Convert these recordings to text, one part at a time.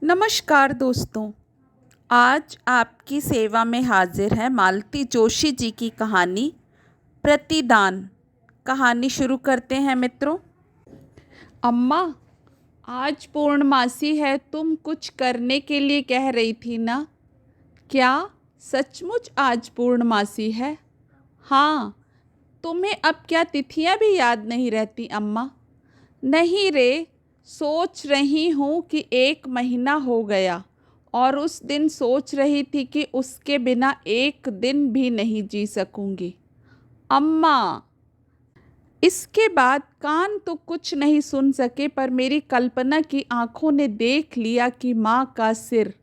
नमस्कार दोस्तों। आज आपकी सेवा में हाजिर है मालती जोशी जी की कहानी प्रतिदान। कहानी शुरू करते हैं मित्रों। अम्मा, आज पूर्णमासी है, तुम कुछ करने के लिए कह रही थी ना? क्या सचमुच आज पूर्णमासी है? हाँ। तुम्हें अब क्या तिथियां भी याद नहीं रहती अम्मा? नहीं रे, सोच रही हूँ कि 1 महीना हो गया और उस दिन सोच रही थी कि उसके बिना एक दिन भी नहीं जी सकूंगी। अम्मा। इसके बाद कान तो कुछ नहीं सुन सके, पर मेरी कल्पना की आंखों ने देख लिया कि माँ का सिर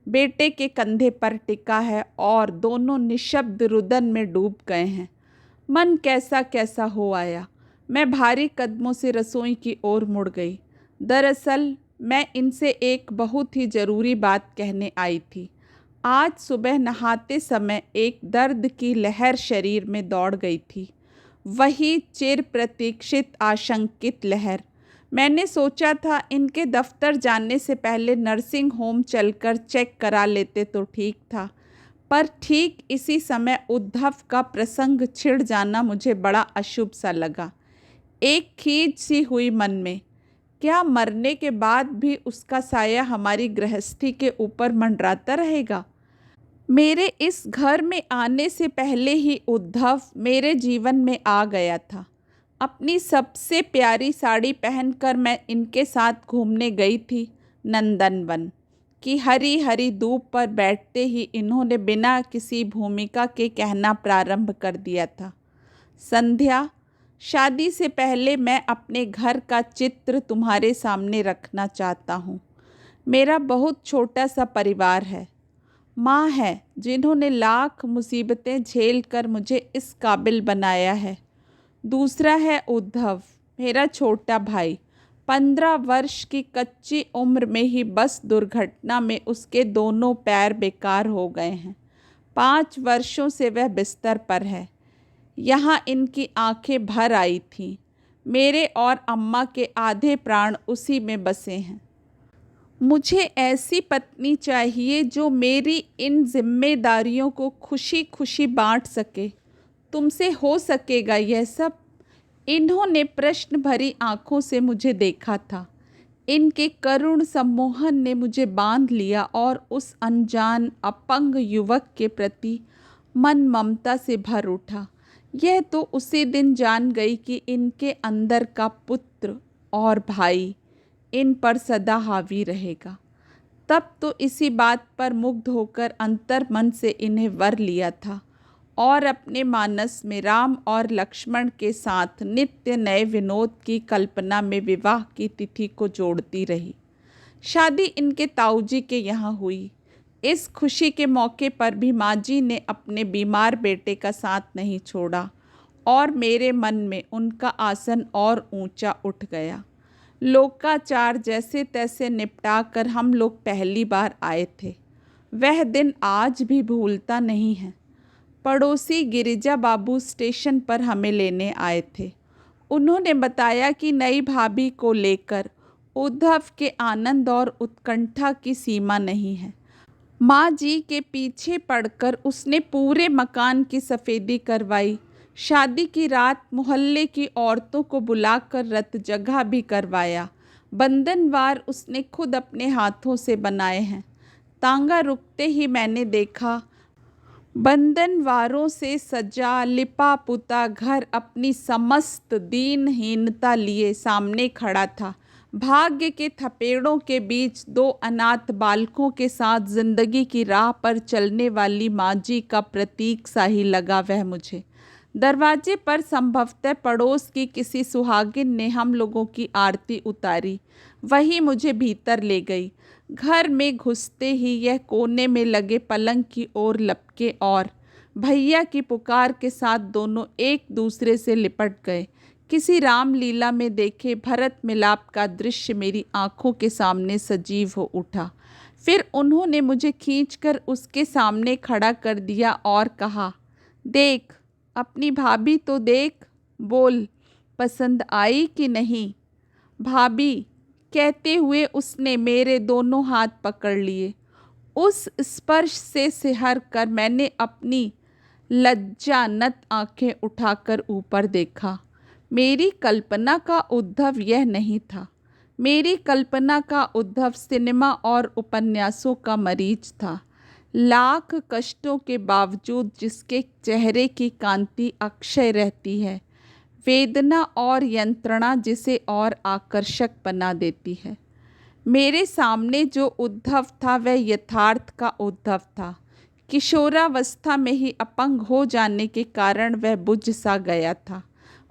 बेटे के कंधे पर टिका है और दोनों निशब्द रुदन में डूब गए हैं। मन कैसा कैसा हो आया। मैं भारी कदमों से रसोई की ओर मुड़ गई। दरअसल मैं इनसे एक बहुत ही ज़रूरी बात कहने आई थी। आज सुबह नहाते समय एक दर्द की लहर शरीर में दौड़ गई थी। वही चिर प्रतीक्षित आशंकित लहर। मैंने सोचा था इनके दफ्तर जाने से पहले नर्सिंग होम चलकर चेक करा लेते तो ठीक था, पर ठीक इसी समय उद्धव का प्रसंग छिड़ जाना मुझे बड़ा अशुभ सा लगा। एक खींच सी हुई मन में। क्या मरने के बाद भी उसका साया हमारी गृहस्थी के ऊपर मंडराता रहेगा? मेरे इस घर में आने से पहले ही उद्धव मेरे जीवन में आ गया था। अपनी सबसे प्यारी साड़ी पहनकर मैं इनके साथ घूमने गई थी नंदनवन की हरी हरी धूप पर। बैठते ही इन्होंने बिना किसी भूमिका के कहना प्रारंभ कर दिया था। संध्या, शादी से पहले मैं अपने घर का चित्र तुम्हारे सामने रखना चाहता हूँ। मेरा बहुत छोटा सा परिवार है। माँ है जिन्होंने लाख मुसीबतें झेल कर मुझे इस काबिल बनाया है। दूसरा है उद्धव, मेरा छोटा भाई। 15 वर्ष की कच्ची उम्र में ही बस दुर्घटना में उसके दोनों पैर बेकार हो गए हैं। 5 वर्षों से वह बिस्तर पर है। यहाँ इनकी आंखें भर आई थीं। मेरे और अम्मा के आधे प्राण उसी में बसे हैं। मुझे ऐसी पत्नी चाहिए जो मेरी इन जिम्मेदारियों को खुशी खुशी बांट सके। तुमसे हो सकेगा यह सब? इन्होंने प्रश्न भरी आंखों से मुझे देखा था। इनके करुण सम्मोहन ने मुझे बांध लिया और उस अनजान अपंग युवक के प्रति मन ममता से भर उठा। यह तो उसी दिन जान गई कि इनके अंदर का पुत्र और भाई इन पर सदा हावी रहेगा। तब तो इसी बात पर मुग्ध होकर अंतर मन से इन्हें वर लिया था और अपने मानस में राम और लक्ष्मण के साथ नित्य नए विनोद की कल्पना में विवाह की तिथि को जोड़ती रही। शादी इनके ताऊजी के यहाँ हुई। इस खुशी के मौके पर भी माँ जी ने अपने बीमार बेटे का साथ नहीं छोड़ा और मेरे मन में उनका आसन और ऊंचा उठ गया। लोकाचार जैसे तैसे निपटा कर हम लोग पहली बार आए थे। वह दिन आज भी भूलता नहीं है। पड़ोसी गिरिजा बाबू स्टेशन पर हमें लेने आए थे। उन्होंने बताया कि नई भाभी को लेकर उद्धव के आनंद और उत्कंठा की सीमा नहीं है। माँ जी के पीछे पड़कर उसने पूरे मकान की सफ़ेदी करवाई। शादी की रात मोहल्ले की औरतों को बुलाकर रत जगह भी करवाया। बंधनवार उसने खुद अपने हाथों से बनाए हैं। तांगा रुकते ही मैंने देखा बंधनवारों से सजा लिपा पुता घर अपनी समस्त दीनहीनता लिए सामने खड़ा था। भाग्य के थपेड़ों के बीच 2 अनाथ बालकों के साथ जिंदगी की राह पर चलने वाली माँ जी का प्रतीक सा ही लगा वह मुझे। दरवाजे पर संभवतः पड़ोस की किसी सुहागिन ने हम लोगों की आरती उतारी। वही मुझे भीतर ले गई। घर में घुसते ही यह कोने में लगे पलंग की ओर लपके और भैया की पुकार के साथ दोनों एक दूसरे से लिपट गए। किसी रामलीला में देखे भरत मिलाप का दृश्य मेरी आंखों के सामने सजीव हो उठा। फिर उन्होंने मुझे खींचकर उसके सामने खड़ा कर दिया और कहा, देख, अपनी भाभी तो देख, बोल, पसंद आई कि नहीं? भाभी, कहते हुए उसने मेरे दोनों हाथ पकड़ लिए। उस स्पर्श से सिहर कर मैंने अपनी लज्जानत आंखें उठाकर ऊपर देखा। मेरी कल्पना का उद्धव यह नहीं था। मेरी कल्पना का उद्धव सिनेमा और उपन्यासों का मरीज था। लाख कष्टों के बावजूद जिसके चेहरे की कांति अक्षय रहती है, वेदना और यंत्रणा जिसे और आकर्षक बना देती है। मेरे सामने जो उद्धव था वह यथार्थ का उद्धव था। किशोरावस्था में ही अपंग हो जाने के कारण वह बुझ सा गया था।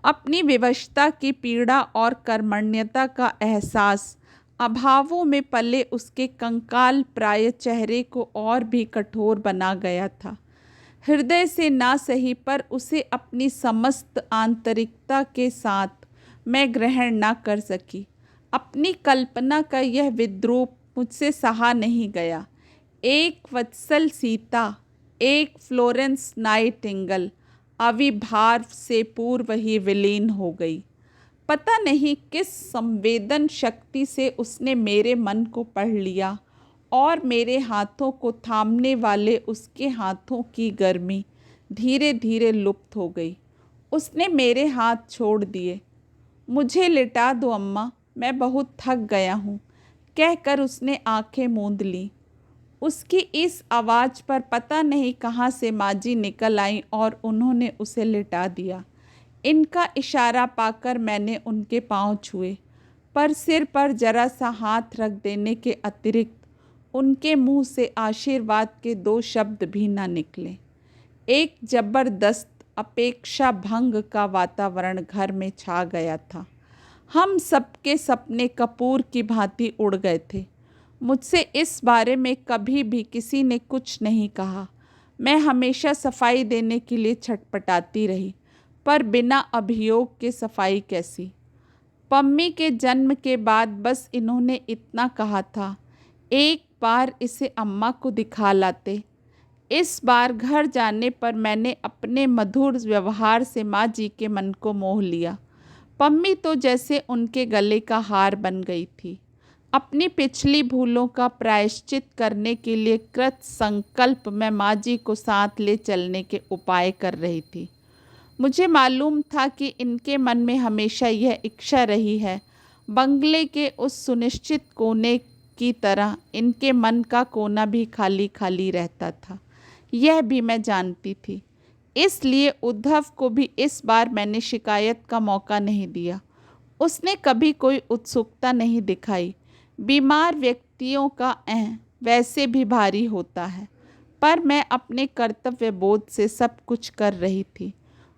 अपनी विवशता की पीड़ा और कर्मण्यता का एहसास अभावों में पले उसके कंकाल प्राय चेहरे को और भी कठोर बना गया था। हृदय से ना सही पर उसे अपनी समस्त आंतरिकता के साथ मैं ग्रहण ना कर सकी। अपनी कल्पना का यह विद्रूप मुझसे सहा नहीं गया। एक वत्सल सीता, एक फ्लोरेंस नाइटिंगेल अविर्भाव से पूर्व ही विलीन हो गई। पता नहीं किस संवेदन शक्ति से उसने मेरे मन को पढ़ लिया और मेरे हाथों को थामने वाले उसके हाथों की गर्मी धीरे धीरे लुप्त हो गई। उसने मेरे हाथ छोड़ दिए। मुझे लिटा दो अम्मा, मैं बहुत थक गया हूँ, कहकर उसने आंखें मूंद लीं। उसकी इस आवाज़ पर पता नहीं कहाँ से माजी निकल आई और उन्होंने उसे लिटा दिया। इनका इशारा पाकर मैंने उनके पांव छुए, पर सिर पर जरा सा हाथ रख देने के अतिरिक्त उनके मुंह से आशीर्वाद के 2 शब्द भी ना निकले। एक जबरदस्त अपेक्षा भंग का वातावरण घर में छा गया था। हम सबके सपने कपूर की भांति उड़ गए थे। मुझसे इस बारे में कभी भी किसी ने कुछ नहीं कहा। मैं हमेशा सफाई देने के लिए छटपटाती रही, पर बिना अभियोग के सफाई कैसी। पम्मी के जन्म के बाद बस इन्होंने इतना कहा था, एक बार इसे अम्मा को दिखा लाते। इस बार घर जाने पर मैंने अपने मधुर व्यवहार से माँ जी के मन को मोह लिया। पम्मी तो जैसे उनके गले का हार बन गई थी। अपनी पिछली भूलों का प्रायश्चित करने के लिए कृत संकल्प मैं माँ जी को साथ ले चलने के उपाय कर रही थी। मुझे मालूम था कि इनके मन में हमेशा यह इच्छा रही है। बंगले के उस सुनिश्चित कोने की तरह इनके मन का कोना भी खाली खाली रहता था, यह भी मैं जानती थी। इसलिए उद्धव को भी इस बार मैंने शिकायत का मौका नहीं दिया। उसने कभी कोई उत्सुकता नहीं दिखाई। बीमार व्यक्तियों का वैसे भी भारी होता है, पर मैं अपने कर्तव्य बोध से सब कुछ कर रही थी।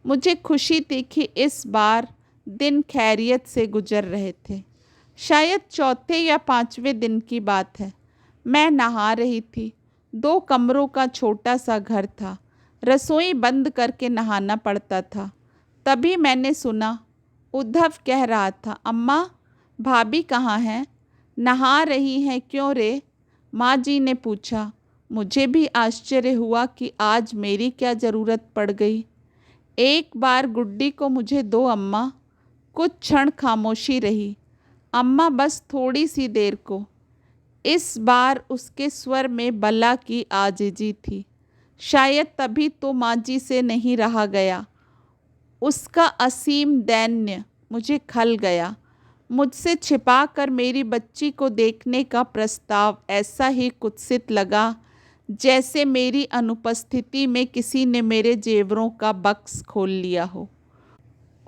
मुझे खुशी थी कि इस बार दिन खैरियत से गुजर रहे थे। शायद 4थे या 5वें दिन की बात है। मैं नहा रही थी। 2 कमरों का छोटा सा घर था। रसोई बंद करके नहाना पड़ता था। तभी मैंने सुना उद्धव कह रहा था, अम्मा भाभी कहाँ हैं? नहा रही हैं क्यों रे? माँ जी ने पूछा। मुझे भी आश्चर्य हुआ कि आज मेरी क्या ज़रूरत पड़ गई। एक बार गुड्डी को मुझे दो अम्मा। कुछ क्षण खामोशी रही। अम्मा बस थोड़ी सी देर को। इस बार उसके स्वर में बला की आजिजी थी। शायद तभी तो माँ जी से नहीं रहा गया। उसका असीम दैन्य मुझे खल गया। मुझसे छिपा कर मेरी बच्ची को देखने का प्रस्ताव ऐसा ही कुत्सित लगा जैसे मेरी अनुपस्थिति में किसी ने मेरे जेवरों का बक्स खोल लिया हो।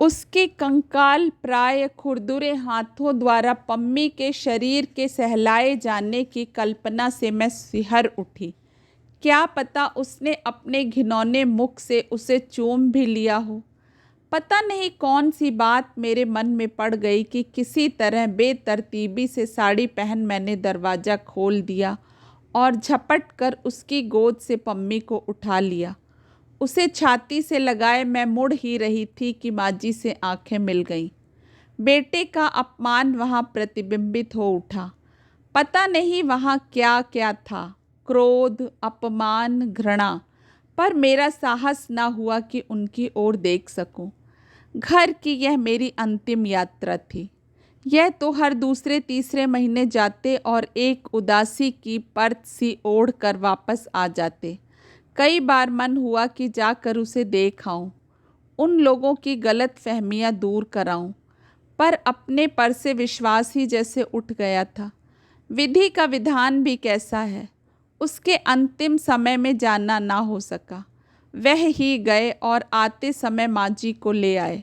उसके कंकाल प्राय खुरदुरे हाथों द्वारा पम्मी के शरीर के सहलाए जाने की कल्पना से मैं सिहर उठी। क्या पता उसने अपने घिनौने मुख से उसे चूम भी लिया हो। पता नहीं कौन सी बात मेरे मन में पड़ गई कि किसी तरह बेतरतीबी से साड़ी पहन मैंने दरवाज़ा खोल दिया और झपट कर उसकी गोद से पम्मी को उठा लिया। उसे छाती से लगाए मैं मुड़ ही रही थी कि माँ जी से आंखें मिल गईं। बेटे का अपमान वहाँ प्रतिबिंबित हो उठा। पता नहीं वहाँ क्या क्या था, क्रोध, अपमान, घृणा, पर मेरा साहस न हुआ कि उनकी ओर देख सकूं। घर की यह मेरी अंतिम यात्रा थी। यह तो हर दूसरे तीसरे महीने जाते और एक उदासी की परत सी ओढ़ कर वापस आ जाते। कई बार मन हुआ कि जाकर उसे देख आऊं, उन लोगों की गलत फहमियाँ दूर कराऊं, पर अपने पर से विश्वास ही जैसे उठ गया था। विधि का विधान भी कैसा है, उसके अंतिम समय में जाना ना हो सका। वह ही गए और आते समय माँ जी को ले आए।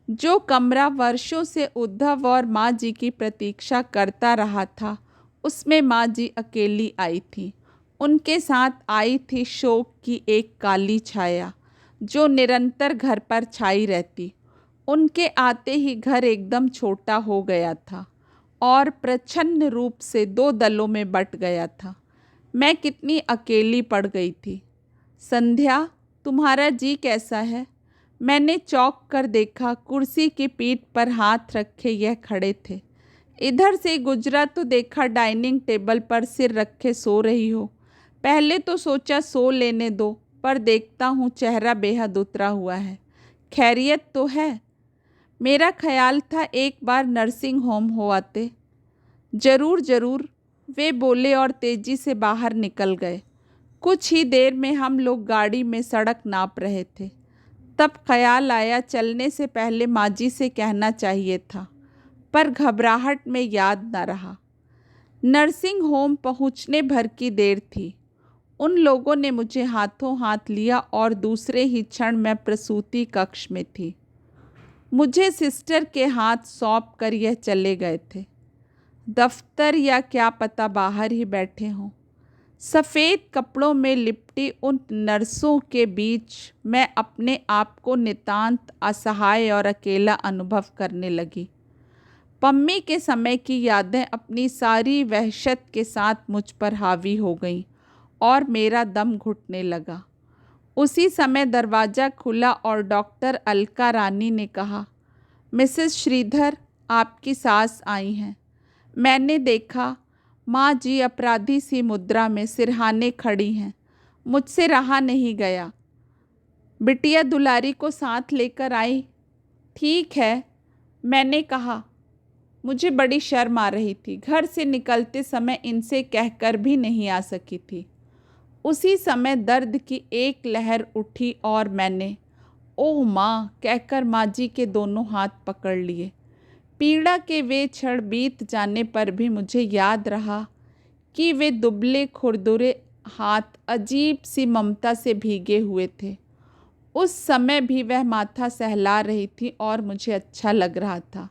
जो कमरा वर्षों से उद्धव और माँ जी की प्रतीक्षा करता रहा था, उसमें माँ जी अकेली आई थी। उनके साथ आई थी शोक की एक काली छाया, जो निरंतर घर पर छाई रहती। उनके आते ही घर एकदम छोटा हो गया था और प्रच्छन्न रूप से दो दलों में बट गया था। मैं कितनी अकेली पड़ गई थी। संध्या, तुम्हारा जी कैसा है? मैंने चौंक कर देखा। कुर्सी की पीठ पर हाथ रखे यह खड़े थे। इधर से गुजरा तो देखा डाइनिंग टेबल पर सिर रखे सो रही हो। पहले तो सोचा सो लेने दो, पर देखता हूँ चेहरा बेहद उतरा हुआ है। खैरियत तो है? मेरा ख्याल था एक बार नर्सिंग होम हो आते। जरूर जरूर, वे बोले और तेजी से बाहर निकल गए। कुछ ही देर में हम लोग गाड़ी में सड़क नाप रहे थे। तब ख्याल आया चलने से पहले माँ जी से कहना चाहिए था, पर घबराहट में याद न रहा। नर्सिंग होम पहुँचने भर की देर थी। उन लोगों ने मुझे हाथों हाथ लिया और दूसरे ही क्षण मैं प्रसूति कक्ष में थी। मुझे सिस्टर के हाथ सौंप कर यह चले गए थे। दफ्तर या क्या पता बाहर ही बैठे हों। सफ़ेद कपड़ों में लिपटी उन नर्सों के बीच मैं अपने आप को नितांत असहाय और अकेला अनुभव करने लगी। पम्मी के समय की यादें अपनी सारी वहशत के साथ मुझ पर हावी हो गईं और मेरा दम घुटने लगा। उसी समय दरवाज़ा खुला और डॉक्टर अलका रानी ने कहा, मिसेस श्रीधर, आपकी सास आई हैं। मैंने देखा माँ जी अपराधी सी मुद्रा में सिरहाने खड़ी हैं। मुझसे रहा नहीं गया। बिटिया दुलारी को साथ लेकर आई। ठीक है, मैंने कहा। मुझे बड़ी शर्म आ रही थी। घर से निकलते समय इनसे कहकर भी नहीं आ सकी थी। उसी समय दर्द की एक लहर उठी और मैंने ओह माँ कहकर माँ जी के दोनों हाथ पकड़ लिए। पीड़ा के वे क्षण बीत जाने पर भी मुझे याद रहा कि वे दुबले खुरदुरे हाथ अजीब सी ममता से भीगे हुए थे। उस समय भी वह माथा सहला रही थी और मुझे अच्छा लग रहा था।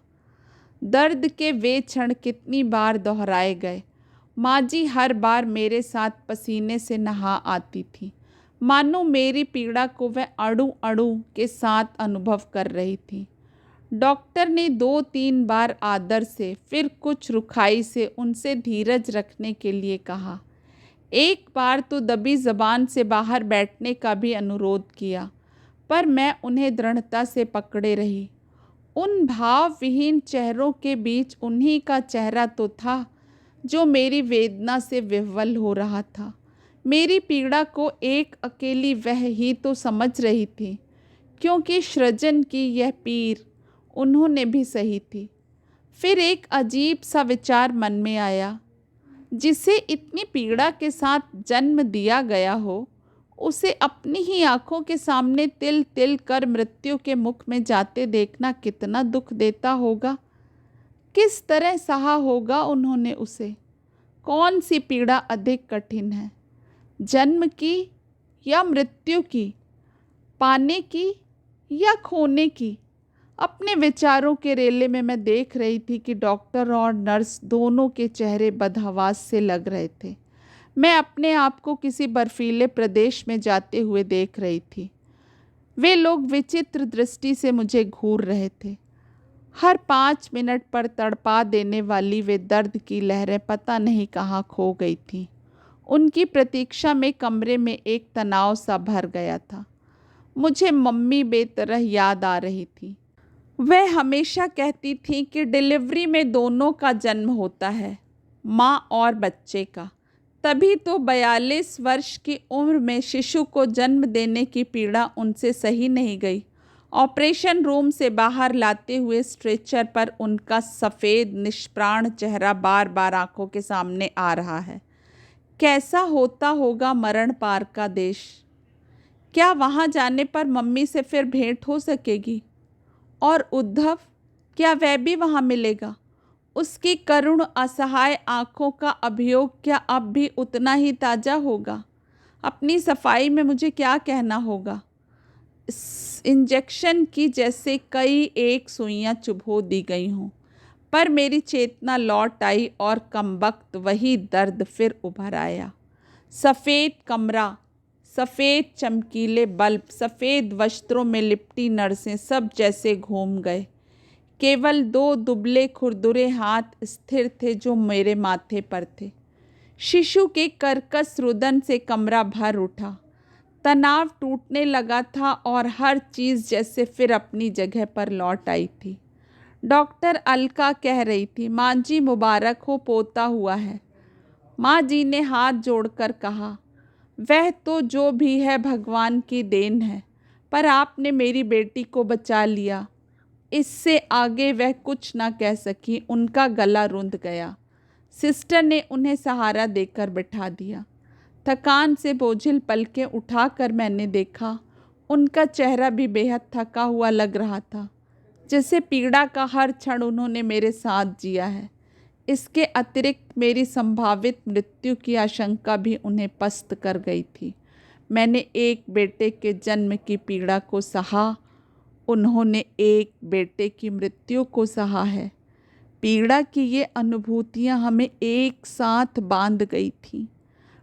दर्द के वे क्षण कितनी बार दोहराए गए। माँ जी हर बार मेरे साथ पसीने से नहा आती थी, मानो मेरी पीड़ा को वह अणु अणु के साथ अनुभव कर रही थी। डॉक्टर ने 2-3 बार आदर से, फिर कुछ रुखाई से उनसे धीरज रखने के लिए कहा। एक बार तो दबी जबान से बाहर बैठने का भी अनुरोध किया, पर मैं उन्हें दृढ़ता से पकड़े रही। उन भाव विहीन चेहरों के बीच उन्हीं का चेहरा तो था जो मेरी वेदना से विह्वल हो रहा था। मेरी पीड़ा को एक अकेली वह ही तो समझ रही थी, क्योंकि सृजन की यह पीर उन्होंने भी सही थी। फिर एक अजीब सा विचार मन में आया, जिसे इतनी पीड़ा के साथ जन्म दिया गया हो, उसे अपनी ही आंखों के सामने तिल तिल कर मृत्यु के मुख में जाते देखना कितना दुख देता होगा। किस तरह सहा होगा उन्होंने उसे। कौन सी पीड़ा अधिक कठिन है, जन्म की या मृत्यु की, पाने की या खोने की? अपने विचारों के रेले में मैं देख रही थी कि डॉक्टर और नर्स दोनों के चेहरे बदहवास से लग रहे थे। मैं अपने आप को किसी बर्फीले प्रदेश में जाते हुए देख रही थी। वे लोग विचित्र दृष्टि से मुझे घूर रहे थे। हर 5 मिनट पर तड़पा देने वाली वे दर्द की लहरें पता नहीं कहाँ खो गई थीं। उनकी प्रतीक्षा में कमरे में एक तनाव सा भर गया था। मुझे मम्मी बेतरह याद आ रही थी। वह हमेशा कहती थी कि डिलीवरी में दोनों का जन्म होता है, माँ और बच्चे का। तभी तो 42 वर्ष की उम्र में शिशु को जन्म देने की पीड़ा उनसे सही नहीं गई ऑपरेशन रूम से बाहर लाते हुए स्ट्रेचर पर उनका सफ़ेद निष्प्राण चेहरा बार बार आंखों के सामने आ रहा है। कैसा होता होगा मरण पार का देश। क्या वहाँ जाने पर मम्मी से फिर भेंट हो सकेगी? और उद्धव, क्या वह भी वहाँ मिलेगा? उसकी करुण असहाय आंखों का अभियोग क्या अब भी उतना ही ताज़ा होगा? अपनी सफाई में मुझे क्या कहना होगा? इंजेक्शन की जैसे कई एक सुइयां चुभो दी गई हों, पर मेरी चेतना लौट आई और कमबख्त वही दर्द फिर उभर आया। सफ़ेद कमरा, सफ़ेद चमकीले बल्ब, सफ़ेद वस्त्रों में लिपटी नर्सें सब जैसे घूम गए। केवल 2 दुबले खुरदुरे हाथ स्थिर थे जो मेरे माथे पर थे। शिशु के कर्कश रुदन से कमरा भर उठा। तनाव टूटने लगा था और हर चीज़ जैसे फिर अपनी जगह पर लौट आई थी। डॉक्टर अलका कह रही थी, माँ जी मुबारक हो, पोता हुआ है। माँ जी ने हाथ जोड़कर कहा, वह तो जो भी है भगवान की देन है, पर आपने मेरी बेटी को बचा लिया। इससे आगे वह कुछ ना कह सकी, उनका गला रुंध गया। सिस्टर ने उन्हें सहारा देकर बिठा दिया। थकान से बोझिल पलकें उठाकर मैंने देखा, उनका चेहरा भी बेहद थका हुआ लग रहा था, जैसे पीड़ा का हर क्षण उन्होंने मेरे साथ जिया है। इसके अतिरिक्त मेरी संभावित मृत्यु की आशंका भी उन्हें पस्त कर गई थी। मैंने एक बेटे के जन्म की पीड़ा को सहा, उन्होंने एक बेटे की मृत्यु को सहा है। पीड़ा की ये अनुभूतियाँ हमें एक साथ बांध गई थीं।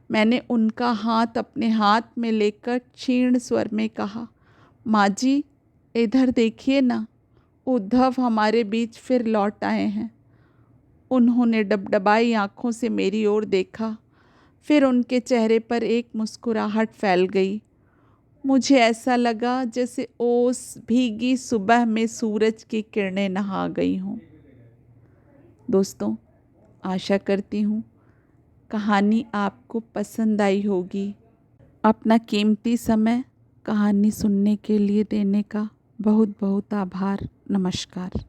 मैंने उनका हाथ अपने हाथ में लेकर क्षीण स्वर में कहा, माँ जी इधर देखिए ना, उद्धव हमारे बीच फिर लौट आए हैं। उन्होंने डबडबाई आँखों से मेरी ओर देखा, फिर उनके चेहरे पर एक मुस्कुराहट फैल गई। मुझे ऐसा लगा जैसे ओस भीगी सुबह में सूरज की किरणें नहा गई हों। दोस्तों, आशा करती हूँ कहानी आपको पसंद आई होगी। अपना कीमती समय कहानी सुनने के लिए देने का बहुत बहुत आभार। नमस्कार।